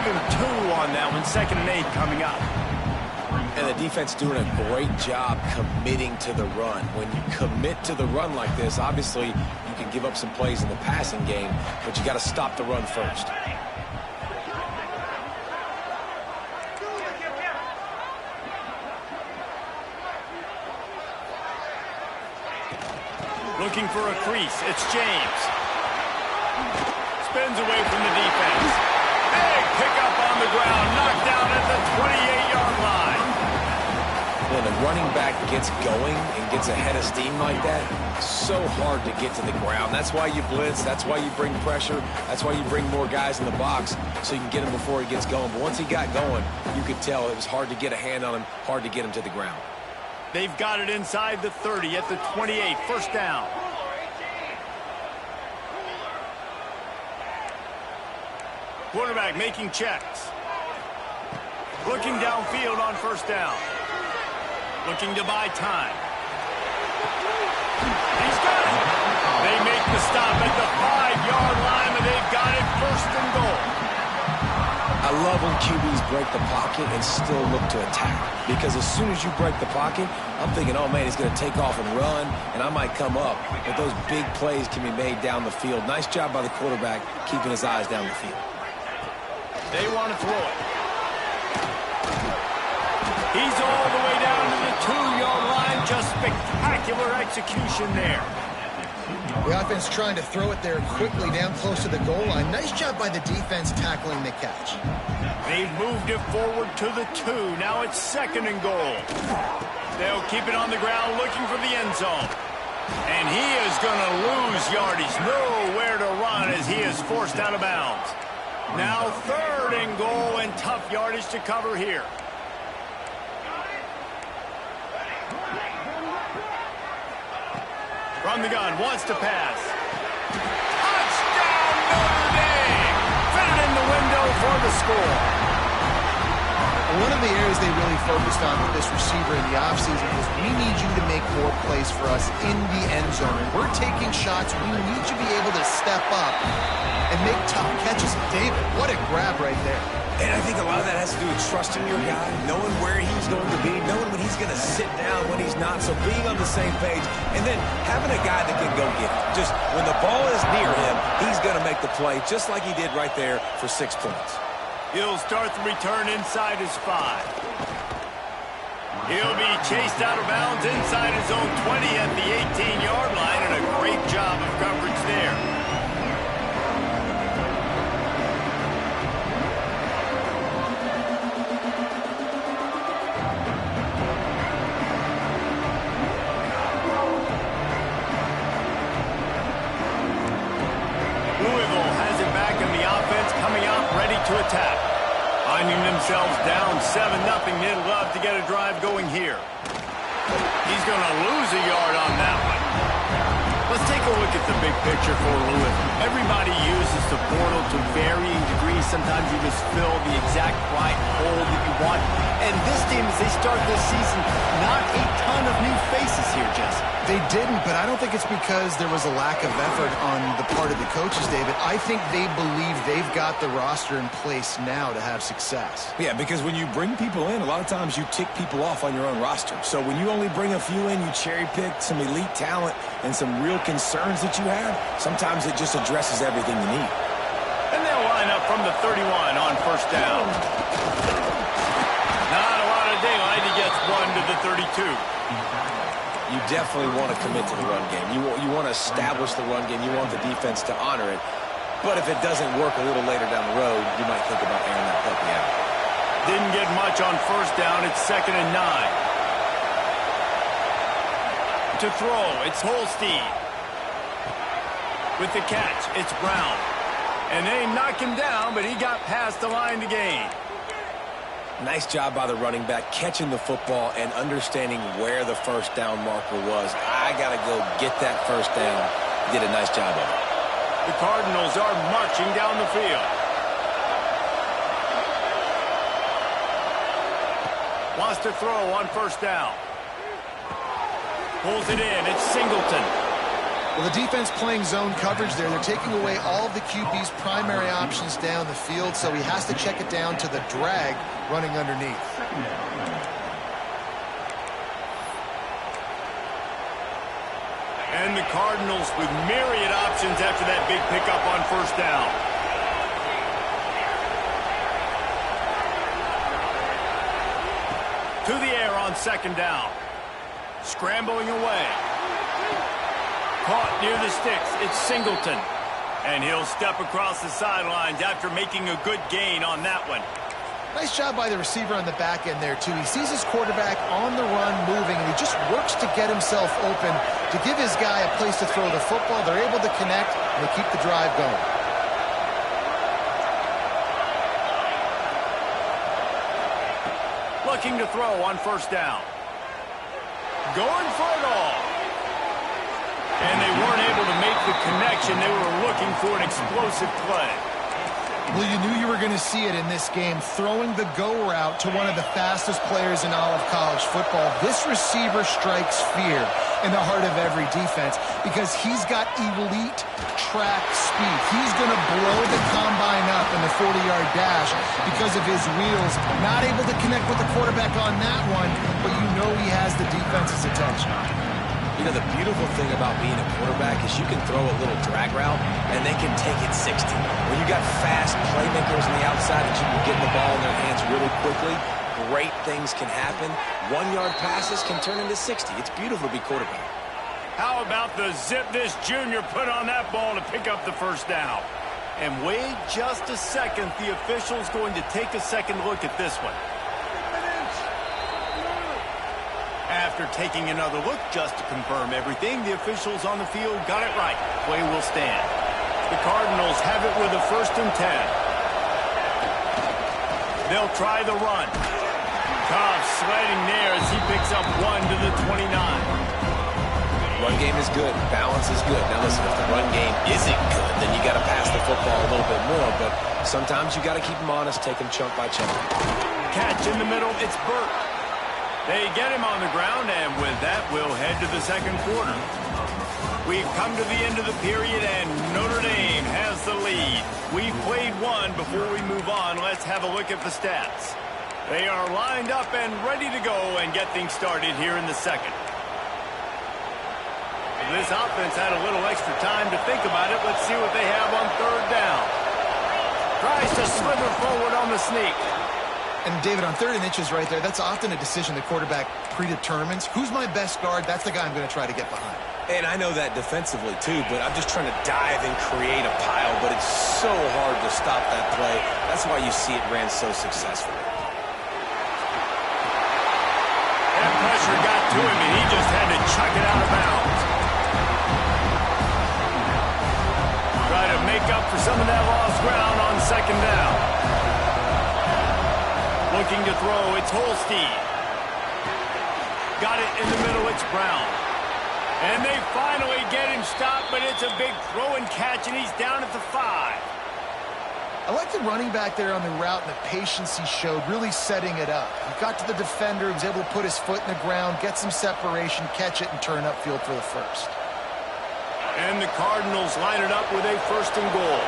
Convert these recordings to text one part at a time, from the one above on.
him 2 on that one. 2nd and 8 coming up. And the defense doing a great job committing to the run. When you commit to the run like this, obviously you can give up some plays in the passing game, but you got to stop the run first. Looking for a crease. It's James. Spins away from the defense. Big pickup on the ground. Knocked down at the 28-yard line. When the running back gets going and gets ahead of steam like that, it's so hard to get to the ground. That's why you blitz. That's why you bring pressure. That's why you bring more guys in the box so you can get him before he gets going. But once he got going, you could tell it was hard to get a hand on him, hard to get him to the ground. They've got it inside the 30 at the 28. 1st down. Quarterback making checks. Looking downfield on 1st down. Looking to buy time. He's got it. They make the stop at the 5-yard line, and they've got it 1st and goal. I love when QBs break the pocket and still look to attack. Because as soon as you break the pocket, I'm thinking, oh, man, he's going to take off and run, and I might come up. But those big plays can be made down the field. Nice job by the quarterback keeping his eyes down the field. They want to throw it. He's all the way down to the 2-yard line. Just spectacular execution there. The offense trying to throw it there quickly down close to the goal line. Nice job by the defense tackling the catch. They've moved it forward to the 2. Now it's 2nd and goal. They'll keep it on the ground looking for the end zone. And he is going to lose yardage. Nowhere to run as he is forced out of bounds. Now 3rd and goal and tough yardage to cover here. From the gun, wants to pass. Touchdown, Notre Dame! Fit it in the window for the score. One of the areas they really focused on with this receiver in the offseason was we need you to make more plays for us in the end zone. And we're taking shots. We need you to be able to step up and make tough catches. David, what a grab right there. And I think a lot of that has to do with trusting your guy, knowing where he's going to be, knowing when he's going to sit down, when he's not. So being on the same page, and then having a guy that can go get it. Just when the ball is near him, he's going to make the play, just like he did right there for 6 points. He'll start the return inside his 5. He'll be chased out of bounds inside his own 20 at the 18-yard line, and a great job of coverage there. Louisville has it back in the offense, coming out ready to attack. Finding themselves down 7-0, they'd love to get a drive going here. He's going to lose a yard on that one. Let's take a look at the big picture for Louisville. Everybody uses the portal to varying degrees. Sometimes you just fill the exact right hole that you want. And this team, as they start this season, not a ton of new faces here, Jesse. They didn't, but I don't think it's because there was a lack of effort on the part of the coaches, David. I think they believe they've got the roster in place now to have success. Yeah, because when you bring people in, a lot of times you tick people off on your own roster. So when you only bring a few in, you cherry-pick some elite talent and some real concerns that you have, sometimes it just addresses everything you need. And they'll line up from the 31 on 1st down. Not a lot of daylight. He gets 1 to the 32. You definitely want to commit to the run game. You want to establish the run game. You want the defense to honor it. But if it doesn't work a little later down the road, you might think about airing that puppy out. Didn't get much on 1st down. It's 2nd and 9. To throw, it's Holstein. With the catch, it's Brown. And they knock him down, but he got past the line to gain. Nice job by the running back, catching the football and understanding where the 1st down marker was. I got to go get that 1st down. Did a nice job of it. The Cardinals are marching down the field. Wants to throw on 1st down. Pulls it in. It's Singleton. Well, the defense playing zone coverage there. They're taking away all of the QB's primary options down the field, so he has to check it down to the drag running underneath. And the Cardinals with myriad options after that big pickup on first down. To the air on second down. Scrambling away. Caught near the sticks. It's Singleton. And he'll step across the sidelines after making a good gain on that one. Nice job by the receiver on the back end there, too. He sees his quarterback on the run moving, and he just works to get himself open to give his guy a place to throw the football. They're able to connect, and they keep the drive going. Looking to throw on first down. Going for it all. And they weren't able to make the connection. They were looking for an explosive play. Well, you knew you were going to see it in this game, throwing the go route to one of the fastest players in all of college football. This receiver strikes fear in the heart of every defense because he's got elite track speed. He's going to blow the combine up in the 40-yard dash because of his wheels. Not able to connect with the quarterback on that one, but you know he has the defense's attention. You know, the beautiful thing about being a quarterback is you can throw a little drag route, and they can take it 60. When you got fast playmakers on the outside that you can get the ball in their hands really quickly, great things can happen. 1-yard passes can turn into 60. It's beautiful to be quarterback. How about the zip this junior put on that ball to pick up the first down? And wait just a second. The official's going to take a second look at this one. After taking another look just to confirm everything, the officials on the field got it right. Play will stand. The Cardinals have it with a 1st and 10. They'll try the run. Cobb sliding there as he picks up 1 to the 29. Run game is good. Balance is good. Now listen, if the run game isn't good, then you got to pass the football a little bit more. But sometimes you got to keep them honest, take them chunk by chunk. Catch in the middle. It's Burt. They get him on the ground, and with that, we'll head to the second quarter. We've come to the end of the period, and Notre Dame has the lead. We've played one. Before we move on, let's have a look at the stats. They are lined up and ready to go and get things started here in the second. This offense had a little extra time to think about it. Let's see what they have on third down. Tries to slither forward on the sneak. And, David, on 3rd and inches right there, that's often a decision the quarterback predetermines. Who's my best guard? That's the guy I'm going to try to get behind. And I know that defensively, too, but I'm just trying to dive and create a pile, but it's so hard to stop that play. That's why you see it ran so successfully. That pressure got to him, and he just had to chuck it out of bounds. Try to make up for some of that lost ground on second down. Looking to throw, it's Holstein. Got it in the middle, it's Brown. And they finally get him stopped, but it's a big throw and catch, and he's down at the 5. I like the running back there on the route and the patience he showed, really setting it up. He got to the defender, he was able to put his foot in the ground, get some separation, catch it, and turn upfield for the first. And the Cardinals line it up with a 1st and goal.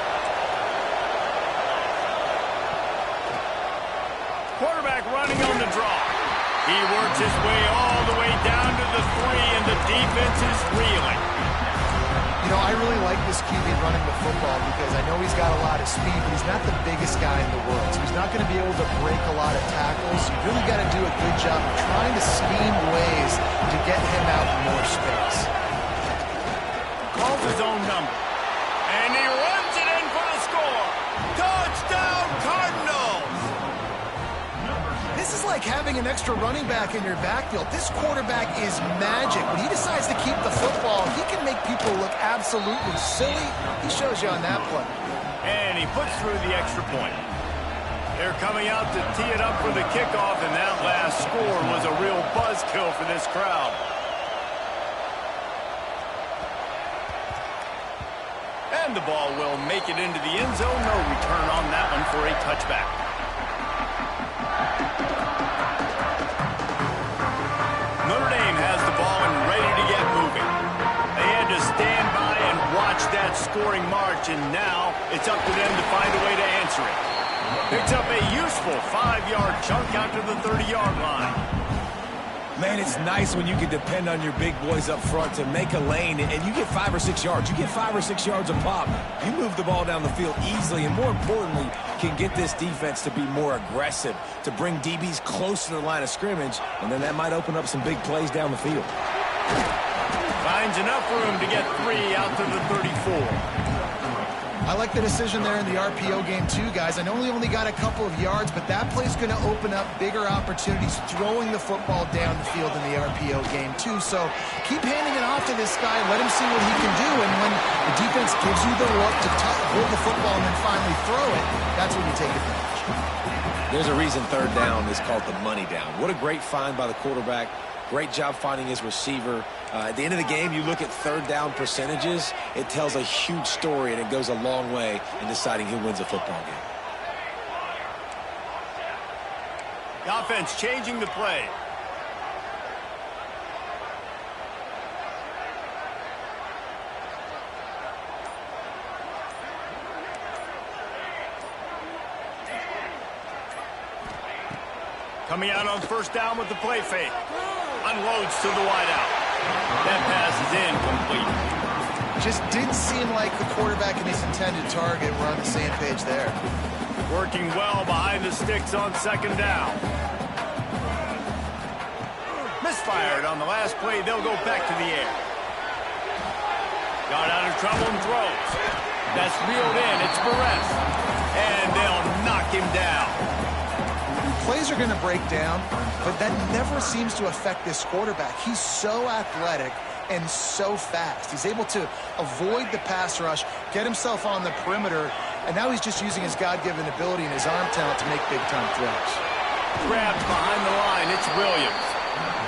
Quarterback running on the draw. He works his way all the way down to the 3, and the defense is reeling. You know, I really like this QB running the football because I know he's got a lot of speed, but he's not the biggest guy in the world. So he's not going to be able to break a lot of tackles. You really got to do a good job of trying to scheme ways to get him out in more space. Calls his own number. And he runs it in for the score. Touchdown, Cardinals! This is like having an extra running back in your backfield. This quarterback is magic. When he decides to keep the football, he can make people look absolutely silly. He shows you on that play. And he puts through the extra point. They're coming out to tee it up for the kickoff, and that last score was a real buzzkill for this crowd. And the ball will make it into the end zone. No return on that one for a touchback. Notre Dame has the ball and ready to get moving. They had to stand by Picks up a useful 5-yard chunk out to the 30-yard line. Man, it's nice when you can depend on your big boys up front to make a lane, and you get 5 or 6 yards. You get 5 or 6 yards a pop. You move the ball down the field easily, and more importantly, can get this defense to be more aggressive, to bring DBs close to the line of scrimmage, and then that might open up some big plays down the field. Finds enough room to get 3 out to the 34. I like the decision there in the RPO game too, guys. I know he only got a couple of yards, but that play's going to open up bigger opportunities throwing the football down the field in the RPO game too. So keep handing it off to this guy. Let him see what he can do. And when the defense gives you the look to hold the football and then finally throw it, that's when you take advantage. There's a reason third down is called the money down. What a great find by the quarterback. Great job finding his receiver. At the end of the game, you look at third down percentages. It tells a huge story, and it goes a long way in deciding who wins a football game. The offense changing the play. Coming out on first down with the play fake. Unloads to the wideout. That pass is incomplete. Just didn't seem like the quarterback and his intended target were on the same page there. Working well behind the sticks on second down. Misfired on the last play. They'll go back to the air. Got out of trouble and throws. That's reeled in. It's Perez. And they'll knock him down. Plays are going to break down, but that never seems to affect this quarterback. He's so athletic and so fast. He's able to avoid the pass rush, get himself on the perimeter, and now he's just using his God-given ability and his arm talent to make big-time throws. Grabbed behind the line. It's Williams.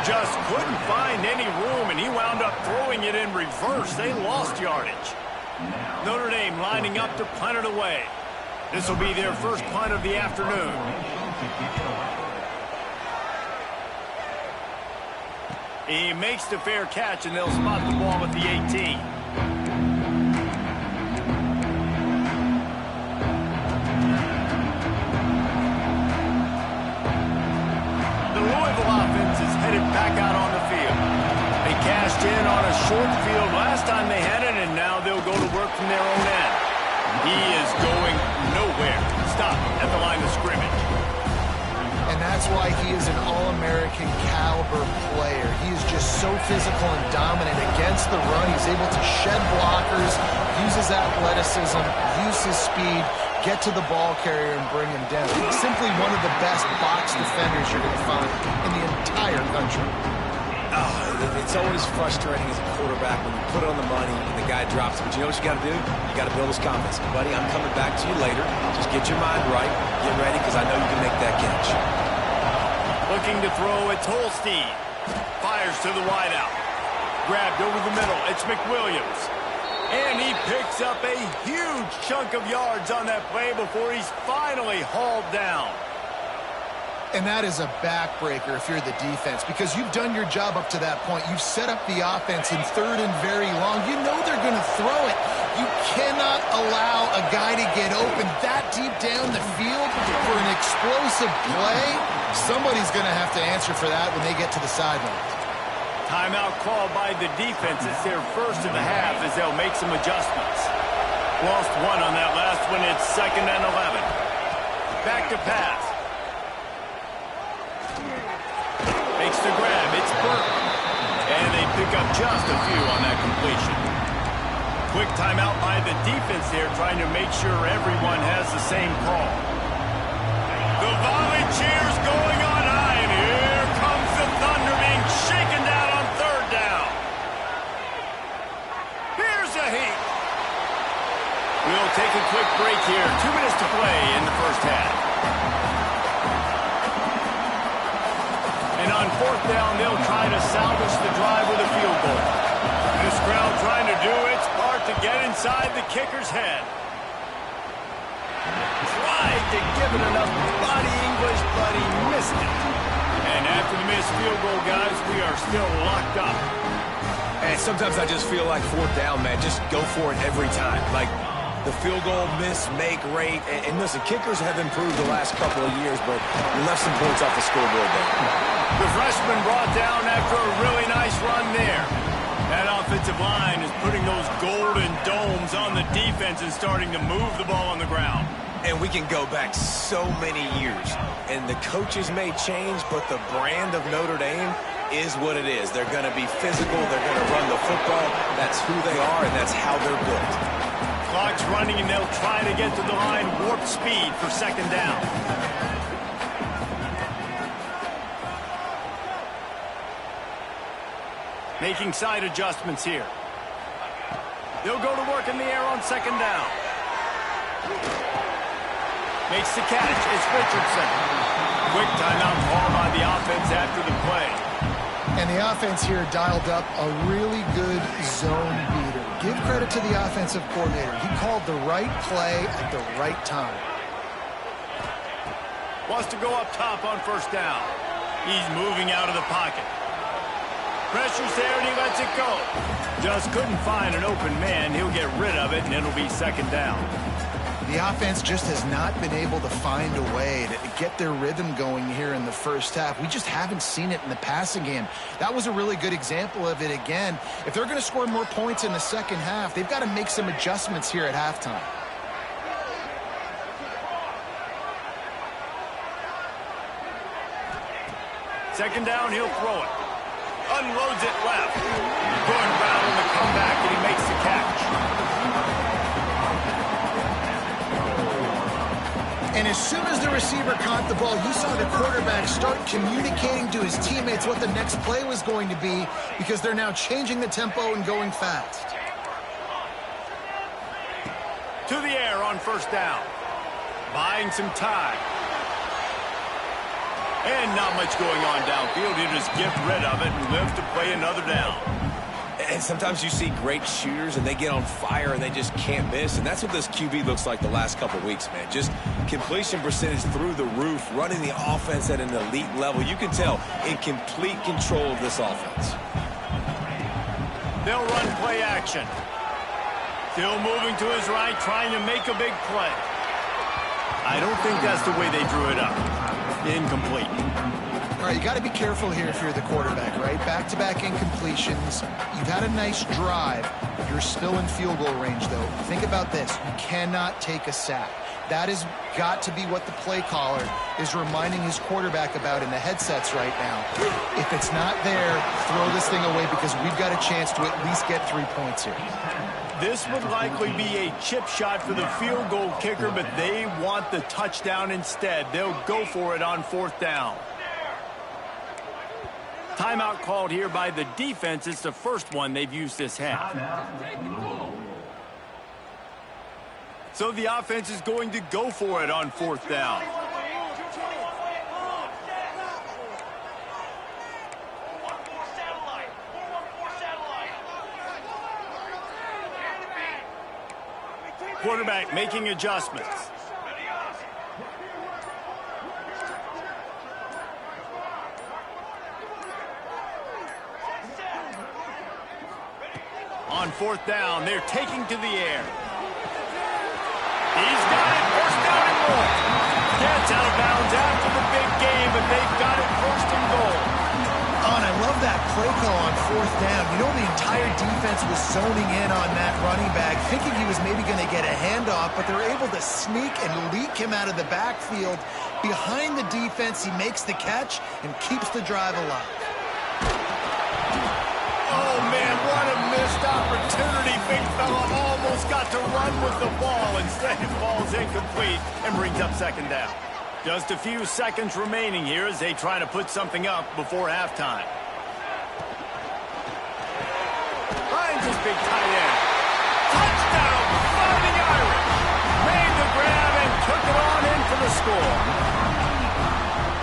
Just couldn't find any room, and he wound up throwing it in reverse. They lost yardage. Notre Dame lining up to punt it away. This will be their first punt of the afternoon. He makes the fair catch, and they'll spot the ball at the 18. The Louisville offense is headed back out on the field. They cashed in on a short field last time they had it, and now they'll go to work from their own end. He is going nowhere. Stop at the line of scrimmage. And that's why he is an All-American caliber player. He is just so physical and dominant against the run. He's able to shed blockers, use his athleticism, use his speed, get to the ball carrier and bring him down. He's simply one of the best box defenders you're going to find in the entire country. It's always frustrating as a quarterback when you put it on the money and the guy drops it. But you know what you got to do? You got to build his confidence. Buddy, I'm coming back to you later. Just get your mind right. Get ready, because I know you can make that catch. Looking to throw, it's Holstein. Fires to the wideout. Grabbed over the middle. It's McWilliams. And he picks up a huge chunk of yards on that play before he's finally hauled down. And that is a backbreaker if you're the defense, because you've done your job up to that point. You've set up the offense in third and very long. You know they're going to throw it. You cannot allow a guy to get open that deep down the field for an explosive play. Somebody's going to have to answer for that when they get to the sidelines. Timeout called by the defense. It's their first of the half as they'll make some adjustments. Lost one on that last one. It's 2nd and 11. Back to pass. Makes the grab. It's Burke. And they pick up just a few on that completion. Quick timeout by the defense there, trying to make sure everyone has the same call. The volley cheers going on high, and here comes the Thunder being shaken down on third down. Here's a heat. We'll take a quick break here. 2 minutes to play in the first half. And on fourth down, they'll try to salvage the drive with a field goal. This crowd trying to do its part to get inside the kicker's head. Tried to give it enough body English, but he missed it. And after the missed field goal, guys, we are still locked up. And sometimes I just feel like fourth down, man. Just go for it every time. Like, the field goal miss-make rate. And listen, kickers have improved the last couple of years, but you left some points off the scoreboard there. The freshman brought down after a really nice run there. That offensive line is putting those golden domes on the defense and starting to move the ball on the ground. And we can go back so many years, and the coaches may change, but the brand of Notre Dame is what it is. They're going to be physical. They're going to run the football. That's who they are, and that's how they're built. Clock's running, and they'll try to get to the line warp speed for second down. Making side adjustments here. They'll go to work in the air on second down. Makes the catch. It's Richardson. Quick timeout call by the offense after the play. And the offense here dialed up a really good zone beater. Give credit to the offensive coordinator. He called the right play at the right time. Wants to go up top on first down. He's moving out of the pocket. Pressure's there, and he lets it go. Just couldn't find an open man. He'll get rid of it, and it'll be second down. The offense just has not been able to find a way to get their rhythm going here in the first half. We just haven't seen it in the passing game. That was a really good example of it again. If they're going to score more points in the second half, they've got to make some adjustments here at halftime. Second down, he'll throw it. Unloads it left. Going around on the comeback, and he makes the catch. And as soon as the receiver caught the ball, you saw the quarterback start communicating to his teammates what the next play was going to be, because they're now changing the tempo and going fast. To the air on first down. Buying some time. And not much going on downfield. He'll just get rid of it and live to play another down. And sometimes you see great shooters, and they get on fire, and they just can't miss. And that's what this QB looks like the last couple weeks, man. Just completion percentage through the roof, running the offense at an elite level. You can tell in complete control of this offense. They'll run play action. Still moving to his right, trying to make a big play. I don't think that's the way they drew it up. Incomplete. All right, you got to be careful here if you're the quarterback, right? Back-to-back incompletions. You've had a nice drive. You're still in field goal range, though. Think about this. You cannot take a sack. That has got to be what the play caller is reminding his quarterback about in the headsets right now. If it's not there, throw this thing away, because we've got a chance to at least get 3 points here. This would likely be a chip shot for the field goal kicker, but they want the touchdown instead. They'll go for it on fourth down. Timeout called here by the defense. It's the first one they've used this half. So the offense is going to go for it on fourth down. Quarterback making adjustments. On fourth down, they're taking to the air. He's got it, first down and more. Gets out of bounds after the big game, but they've got it first and goal. Oh, and I love that play call on fourth down. You know, the entire defense was zoning in on that running back, thinking he was maybe going to get a handoff, but they're able to sneak and leak him out of the backfield. Behind the defense, he makes the catch and keeps the drive alive. Oh, man, what a missed opportunity. Big fella almost got to run with the ball. Instead, it falls incomplete and brings up second down. Just a few seconds remaining here as they try to put something up before halftime. Finds his big tight end. Touchdown, Fighting Irish. Made the grab and took it on in for the score.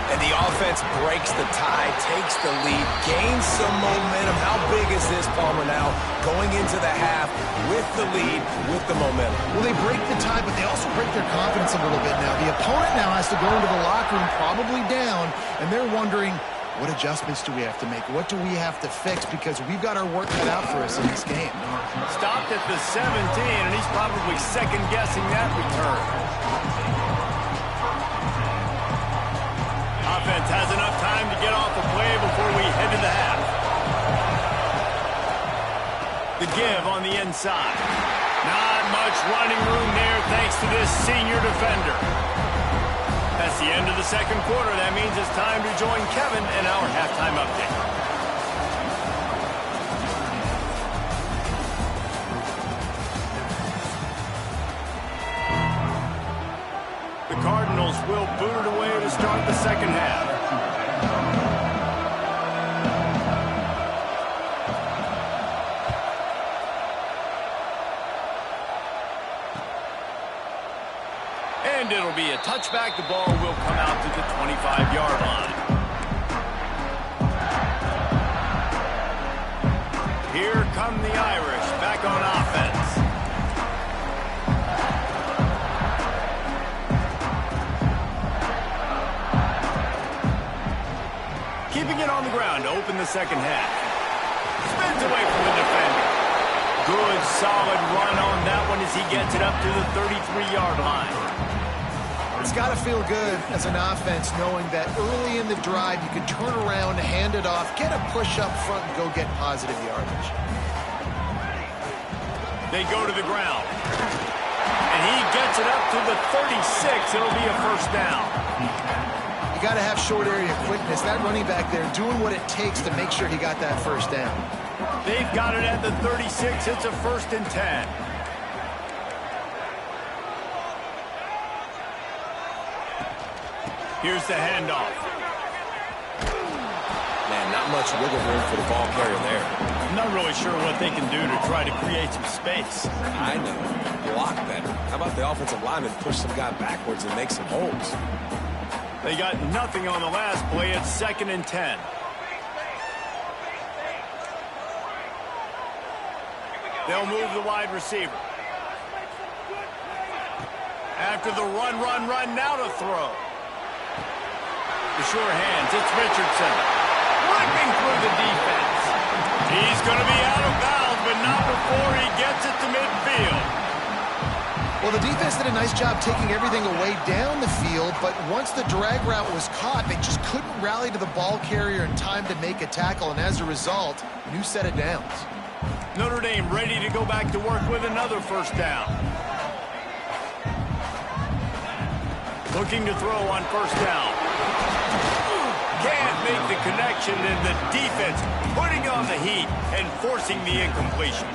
And the offense breaks the tie, takes the lead, gains some momentum. How big is this, Palmer, now going into the half with the lead, with the momentum? Well, they break the tie, but they also break their confidence a little bit now. The opponent now has to go into the locker room probably down, and they're wondering, What adjustments do we have to make? What do we have to fix? Because we've got our work cut out for us in this game. Stopped at the 17, and he's probably second-guessing that return. Offense has enough time to get off the play before we head to the half. The give on the inside. Not much running room there thanks to this senior defender. That's the end of the second quarter. That means it's time to join Kevin in our halftime update. The Cardinals will boot it away to start the second half. And it'll be a touchback. The ball will come out to the 25-yard line. Here come the Irish back on offense. Keeping it on the ground to open the second half. Spins away from the defender. Good, solid run on that one as he gets it up to the 33-yard line. It's got to feel good as an offense knowing that early in the drive you can turn around, hand it off, get a push up front, and go get positive yardage. They go to the ground. And he gets it up to the 36. It'll be a first down. You got to have short area quickness. That running back there doing what it takes to make sure he got that first down. They've got it at the 36. It's a 1st and 10. Here's the handoff. Man, not much wiggle room for the ball carrier there. I'm not really sure what they can do to try to create some space. I know. Block better. How about the offensive lineman push some guy backwards and make some holes? They got nothing on the last play. It's 2nd and 10. They'll move the wide receiver. After the run, now to throw. The sure hands, it's Richardson. Ripping through the defense. He's going to be out of bounds, but not before he gets it to midfield. Well, the defense did a nice job taking everything away down the field, but once the drag route was caught, they just couldn't rally to the ball carrier in time to make a tackle, and as a result, new set of downs. Notre Dame ready to go back to work with another first down. Looking to throw on first down. Can't make the connection, and the defense putting on the heat and forcing the incompletion.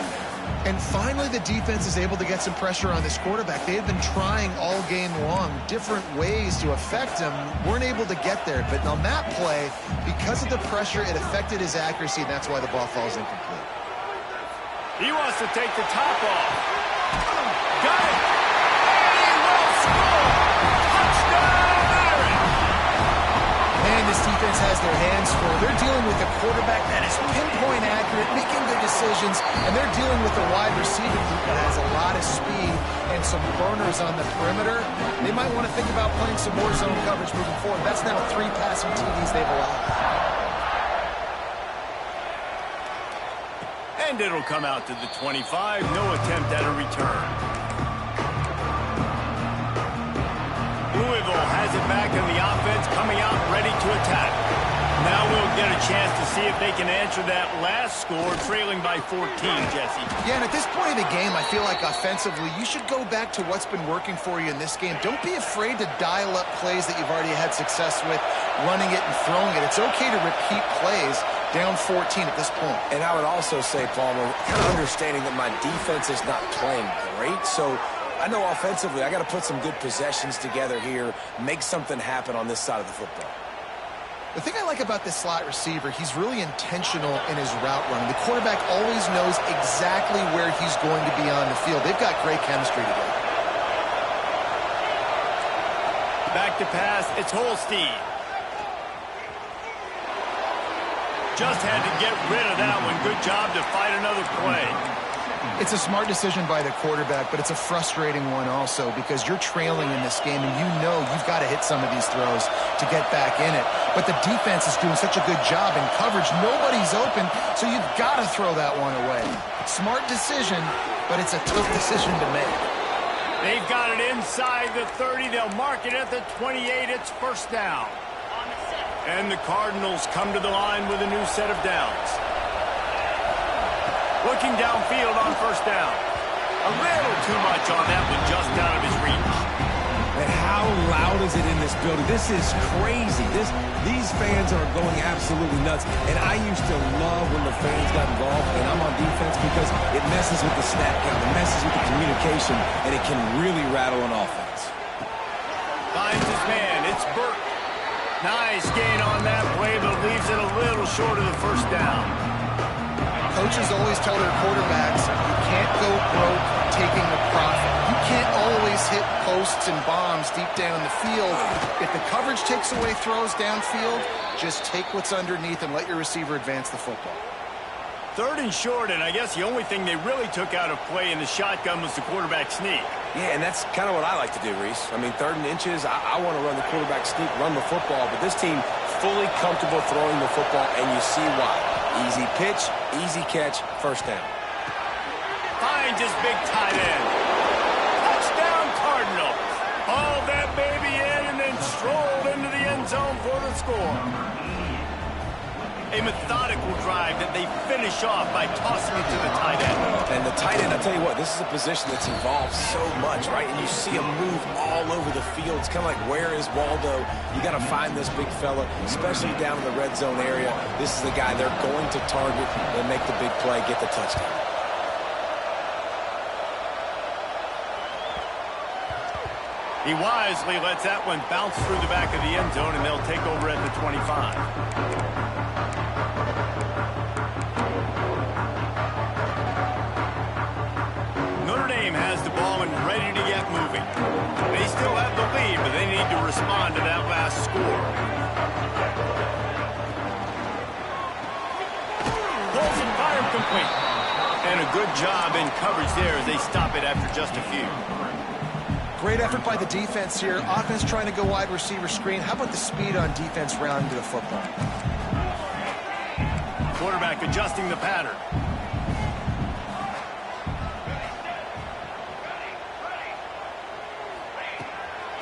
And finally, the defense is able to get some pressure on this quarterback. They have been trying all game long different ways to affect him. Weren't able to get there. But on that play, because of the pressure, it affected his accuracy, and that's why the ball falls incomplete. He wants to take the top off. Got it. And he will score. Touchdown, Irish. Man, this defense has their hands full. They're dealing with a quarterback that is pinpoint accurate, making good decisions, and they're dealing with a wide receiver group that has a lot of speed and some burners on the perimeter. They might want to think about playing some more zone coverage moving forward. That's now 3 passing TDs they've allowed. And it'll come out to the 25. No attempt at a return. Louisville has it back in the offense, coming out ready to attack. Now we'll get a chance to see if they can answer that last score, trailing by 14, Jesse. Yeah, and at this point in the game, I feel like offensively, you should go back to what's been working for you in this game. Don't be afraid to dial up plays that you've already had success with, running it and throwing it. It's okay to repeat plays down 14 at this point. And I would also say, Palmer, kind of understanding that my defense is not playing great, so I know offensively I got to put some good possessions together here, make something happen on this side of the football. The thing I like about this slot receiver, he's really intentional in his route running. The quarterback always knows exactly where he's going to be on the field. They've got great chemistry together. Back to pass, it's Holstein. Just had to get rid of that one. Good job to fight another play. It's a smart decision by the quarterback, but it's a frustrating one also because you're trailing in this game and you know you've got to hit some of these throws to get back in it. But the defense is doing such a good job in coverage. Nobody's open, so you've got to throw that one away. Smart decision, but it's a tough decision to make. They've got it inside the 30. They'll mark it at the 28. It's first down. And the Cardinals come to the line with a new set of downs. Looking downfield on first down. A little too much on that one, just out of his reach. And how loud is it in this building? This is crazy. These fans are going absolutely nuts. And I used to love when the fans got involved, and I'm on defense because it messes with the snap count, it messes with the communication, and it can really rattle an offense. Finds his man. It's Burke. Nice gain on that play, but leaves it a little short of the first down. Coaches always tell their quarterbacks, you can't go broke taking the profit. You can't always hit posts and bombs deep down the field. If the coverage takes away throws downfield, just take what's underneath and let your receiver advance the football. Third and short, and I guess the only thing they really took out of play in the shotgun was the quarterback sneak. Yeah, and that's kind of what I like to do, Reese. I mean, 3rd and inches, I want to run the quarterback sneak, run the football, but this team fully comfortable throwing the football, and you see why. Easy pitch, easy catch, first down. Finds his big tight end. Touchdown, Cardinals. Hauled that baby in and then strolled into the end zone for the score. A methodical drive that they finish off by tossing it to the tight end. And the tight end, I'll tell you what, this is a position that's evolved so much, right? And you see him move all over the field. It's kind of like, where is Waldo? You got to find this big fella, especially down in the red zone area. This is the guy they're going to target and make the big play, get the touchdown. He wisely lets that one bounce through the back of the end zone, and they'll take over at the 25. Has the ball and ready to get moving. They still have the lead, but they need to respond to that last score. Pulls and fire complete. And a good job in coverage there as they stop it after just a few. Great effort by the defense here. Offense trying to go wide receiver screen. How about the speed on defense rounding to the football? Quarterback adjusting the pattern.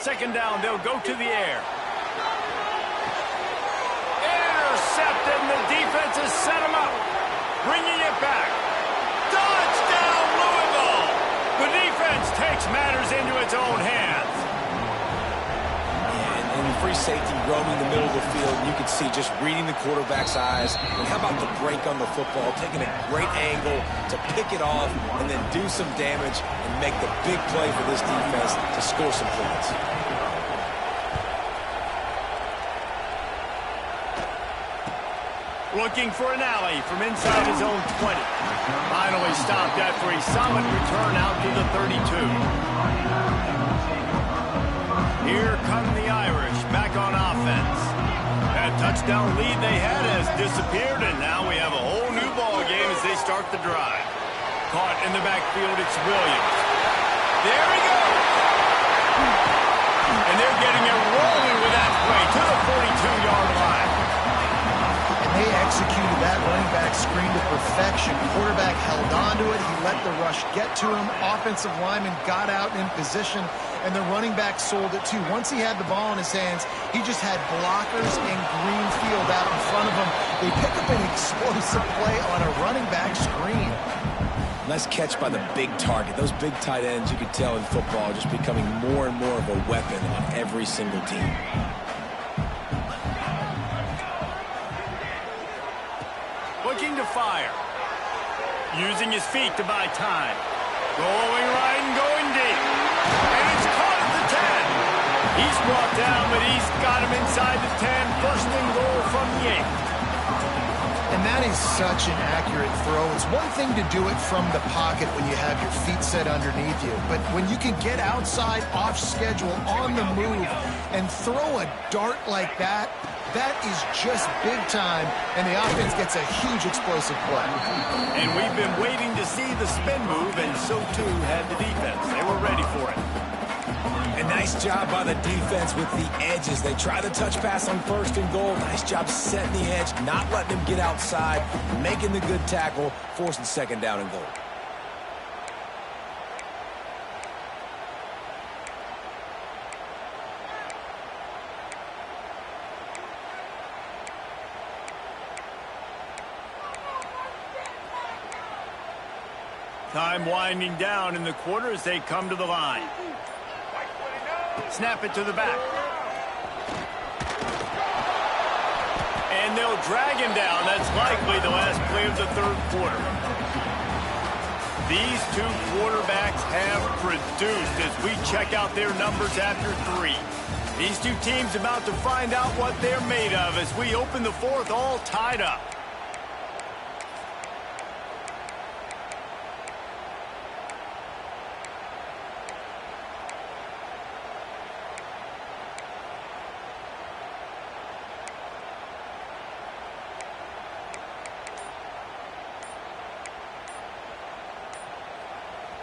Second down, they'll go to the air. Intercepted, and the defense has set him up. Bringing it back. Touchdown, Louisville! The defense takes matters into its own hands. And free safety roaming the middle of the field, you can see just reading the quarterback's eyes. And how about the break on the football, taking a great angle to pick it off and then do some damage and make the big play for this defense to score some points. Looking for an alley from inside his own 20. Finally stopped after a solid return out to the 32. Here come the Irish back on offense. That touchdown lead they had has disappeared, and now we have a whole new ball game as they start the drive. Caught in the backfield, it's Williams. There he goes! And they're getting it rolling with that play to the 42-yard line. They executed that running back screen to perfection. Quarterback held on to it. He let the rush get to him. Offensive lineman got out in position, and the running back sold it too. Once he had the ball in his hands, he just had blockers and green field out in front of him. They pick up an explosive play on a running back screen. Nice catch by the big target. Those big tight ends, you could tell in football, just becoming more and more of a weapon on every single team. Looking to fire. Using his feet to buy time. Going right and going deep. And it's caught at the 10. He's brought down, but he's got him inside the 10. First and goal from the 8. And that is such an accurate throw. It's one thing to do it from the pocket when you have your feet set underneath you. But when you can get outside, off schedule, on the move, and throw a dart like that, That is just big time, and the offense gets a huge explosive play. And we've been waiting to see the spin move, and so too had the defense. They were ready for it. A nice job by the defense with the edges. They try the touch pass on 1st and goal. Nice job setting the edge, not letting them get outside, making the good tackle, forcing 2nd down and goal. Time winding down in the quarter as they come to the line. Snap it to the back. And they'll drag him down. That's likely the last play of the 3rd quarter. These two quarterbacks have produced as we check out their numbers after 3. These two teams about to find out what they're made of as we open the 4th all tied up.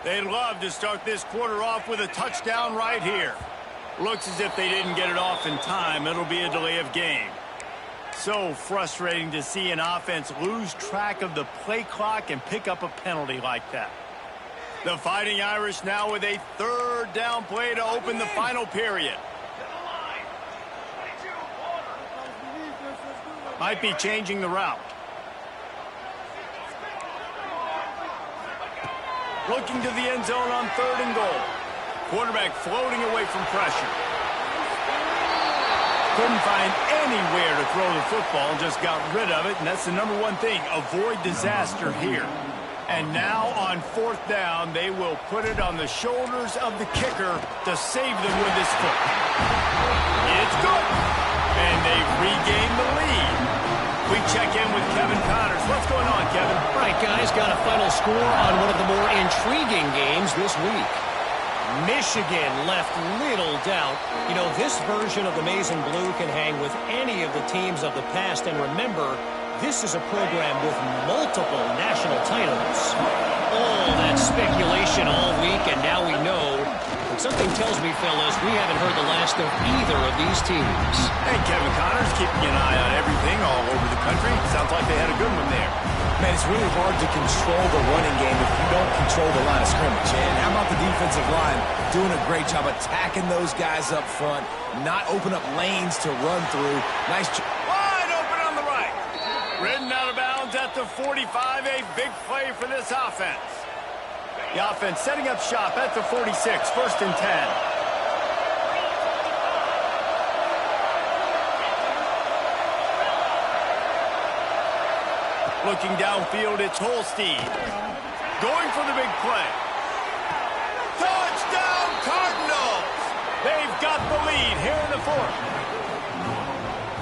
They'd love to start this quarter off with a touchdown right here. Looks as if they didn't get it off in time. It'll be a delay of game. So frustrating to see an offense lose track of the play clock and pick up a penalty like that. The Fighting Irish now with a 3rd down play to open the final period. Might be changing the route. Looking to the end zone on 3rd and goal. Quarterback floating away from pressure. Couldn't find anywhere to throw the football and just got rid of it, and that's the #1 thing. Avoid disaster here. And now on 4th down, they will put it on the shoulders of the kicker to save them with his foot. It's good. And they've regained the lead. We check in with Kevin Connors. What's going on, Kevin? All right, guys, got a final score on one of the more intriguing games this week. Michigan left little doubt. You know, this version of the Maize and Blue can hang with any of the teams of the past. And remember, this is a program with multiple national titles. All that speculation all week, and now we know. But something tells me, fellas, we haven't heard the last of either of these teams. Hey, Kevin Connors, keeping an eye on everything all over the country. Sounds like they had a good one there. Man, it's really hard to control the running game if you don't control the line of scrimmage. And how about the defensive line doing a great job attacking those guys up front, not open up lanes to run through. Nice job. Wide open on the right. Ridden out of bounds at the 45. A big play for this offense. The offense setting up shop at the 46. 1st and 10. Looking downfield, it's Holstein. Going for the big play. Touchdown, Cardinals! They've got the lead here in the 4th.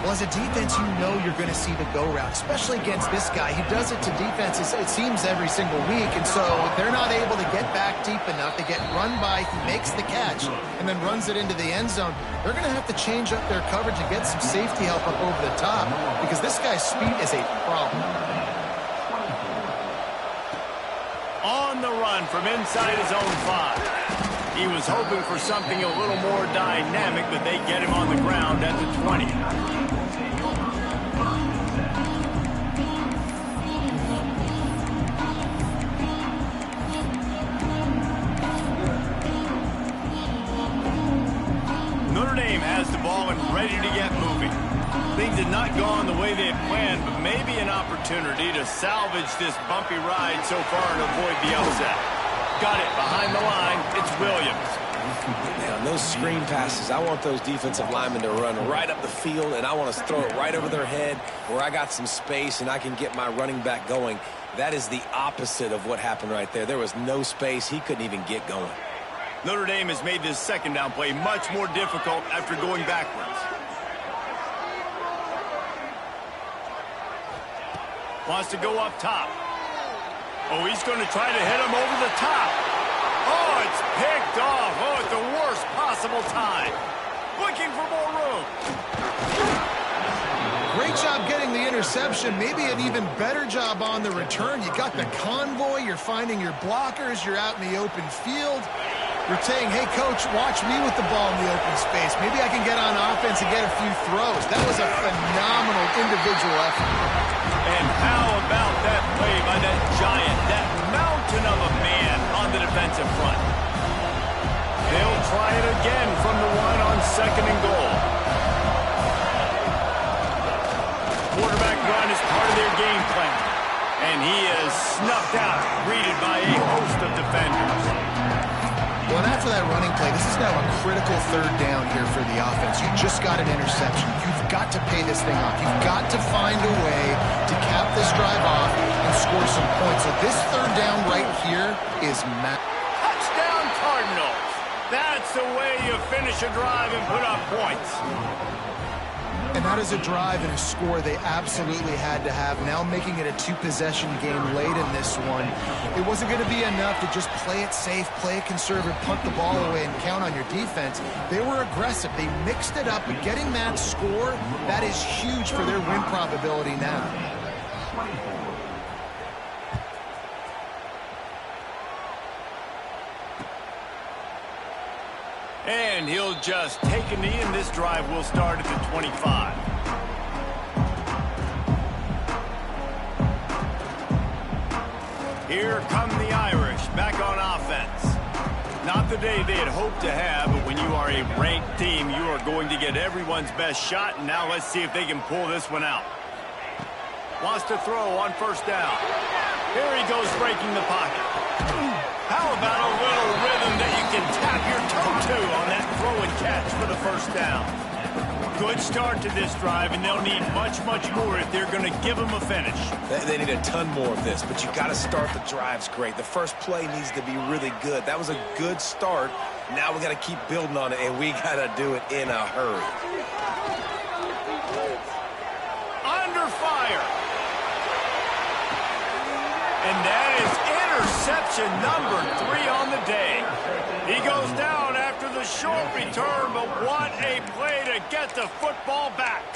Well, as a defense, you know you're going to see the go route, especially against this guy. He does it to defenses, it seems, every single week, and so they're not able to get back deep enough. They get run by, he makes the catch, and then runs it into the end zone. They're going to have to change up their coverage and get some safety help up over the top because this guy's speed is a problem. On the run from inside his own 5. He was hoping for something a little more dynamic, but they get him on the ground at the 20. Notre Dame has the ball and ready to get moving. Things had not gone the way they had planned, but maybe an opportunity to salvage this bumpy ride so far and avoid the upset. Got it behind the line. It's Williams. Now, those screen passes, I want those defensive linemen to run right up the field, and I want to throw it right over their head where I got some space and I can get my running back going. That is the opposite of what happened right there. There was no space. He couldn't even get going. Notre Dame has made this 2nd down play much more difficult after going backwards. Wants to go up top. Oh, he's going to try to hit him over the top. Oh, it's picked off. Oh, at the worst possible time. Looking for more room. job getting the interception, maybe an even better job on the return. You got the convoy, you're finding your blockers, you're out in the open field. You're saying, hey, coach, watch me with the ball in the open space. Maybe I can get on offense and get a few throws. That was a phenomenal individual effort. And how about that play by that giant, that mountain of a man on the defensive front? They'll try it again from the one on 2nd and goal. Quarterback run is part of their game plan. And he is snuffed out, greeted by a host of defenders. Well, and after that running play, this is now a critical 3rd down here for the offense. You just got an interception. You've got to pay this thing off. You've got to find a way to cap this drive off and score some points. So this 3rd down right here is Touchdown Cardinals. That's the way you finish a drive and put up points. And that is a drive and a score they absolutely had to have. Now making it a 2-possession game late in this one. It wasn't going to be enough to just play it safe, play it conservative, punt the ball away, and count on your defense. They were aggressive. They mixed it up, but getting that score, that is huge for their win probability now. And he'll just take a knee, and this drive will start at the 25. Here come the Irish back on offense. Not the day they had hoped to have, but when you are a ranked team, you are going to get everyone's best shot. And now let's see if they can pull this one out. Wants to throw on 1st down. Here he goes, breaking the pocket. How about a little rhythm that you can tap your toe to on that throw and catch for the 1st down? Good start to this drive, and they'll need much, much more if they're going to give them a finish. They need a ton more of this, but you got to start the drives great. The first play needs to be really good. That was a good start. Now we got to keep building on it, and we got to do it in a hurry. Under fire. And that is interception number 3 on the day. He goes down after the short return, but what a play to get the football back.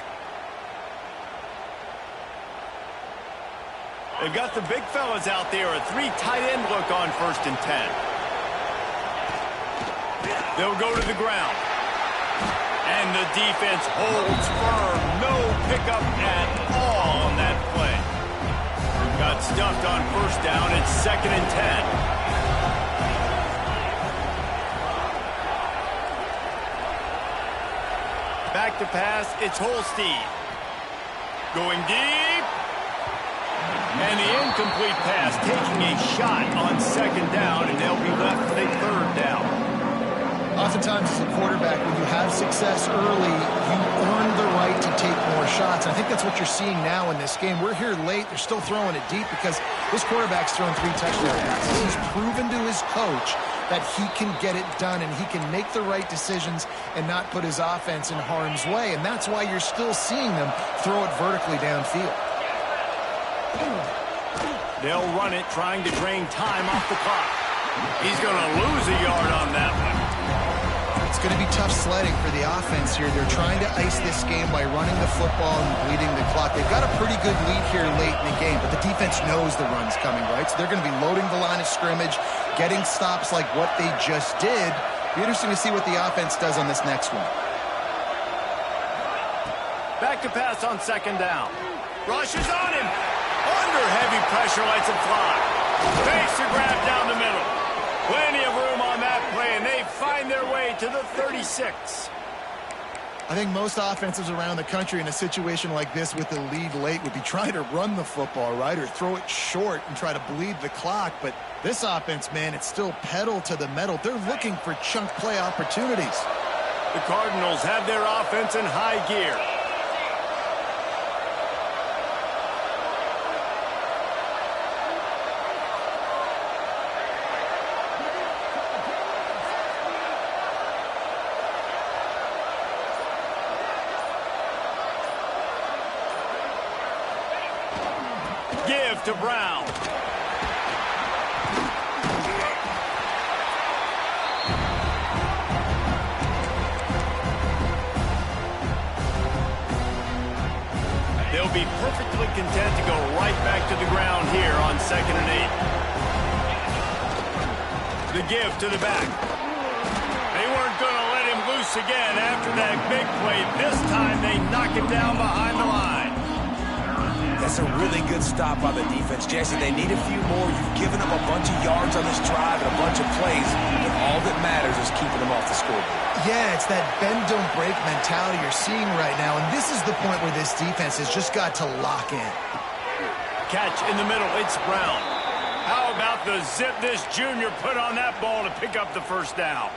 They've got the big fellas out there, a 3 tight end look on 1st and 10. They'll go to the ground. And the defense holds firm. No pickup at all on that play. Got stuffed on 1st down. It's 2nd and 10. Back to pass. It's Holstein. Going deep. And the incomplete pass taking a shot on 2nd down, and they'll be left with a 3rd down. Oftentimes as a quarterback, when you have success early, you earn the right to take more shots. I think that's what you're seeing now in this game. We're here late. They're still throwing it deep because this quarterback's thrown 3 touchdown passes. He's proven to his coach that he can get it done and he can make the right decisions and not put his offense in harm's way. And that's why you're still seeing them throw it vertically downfield. They'll run it, trying to drain time off the clock. He's going to lose a yard on that one. It's going to be tough sledding for the offense here. They're trying to ice this game by running the football and bleeding the clock. They've got a pretty good lead here late in the game, but the defense knows the run's coming, right? So they're going to be loading the line of scrimmage, getting stops like what they just did. Be interesting to see what the offense does on this next one. Back to pass on 2nd down. Rushes on him. Under heavy pressure, lets him fly. Fakes a grab down the middle. Plenty of room on that play, and they find their way to the 36. I think most offenses around the country in a situation like this with the lead late would be trying to run the football, right, or throw it short and try to bleed the clock. But this offense, man, it's still pedal to the metal. They're looking for chunk play opportunities. The Cardinals have their offense in high gear. Give to Brown. They'll be perfectly content to go right back to the ground here on 2nd and 8. The give to the back. They weren't going to let him loose again after that big play. This time they knock him down behind the line. That's a really good stop by the defense, Jesse. They need a few more. You've given them a bunch of yards on this drive and a bunch of plays, but all that matters is keeping them off the scoreboard. Yeah, it's that bend, don't break mentality you're seeing right now, and this is the point where this defense has just got to lock in. Catch in the middle. It's Brown. How about the zip this junior put on that ball to pick up the first down?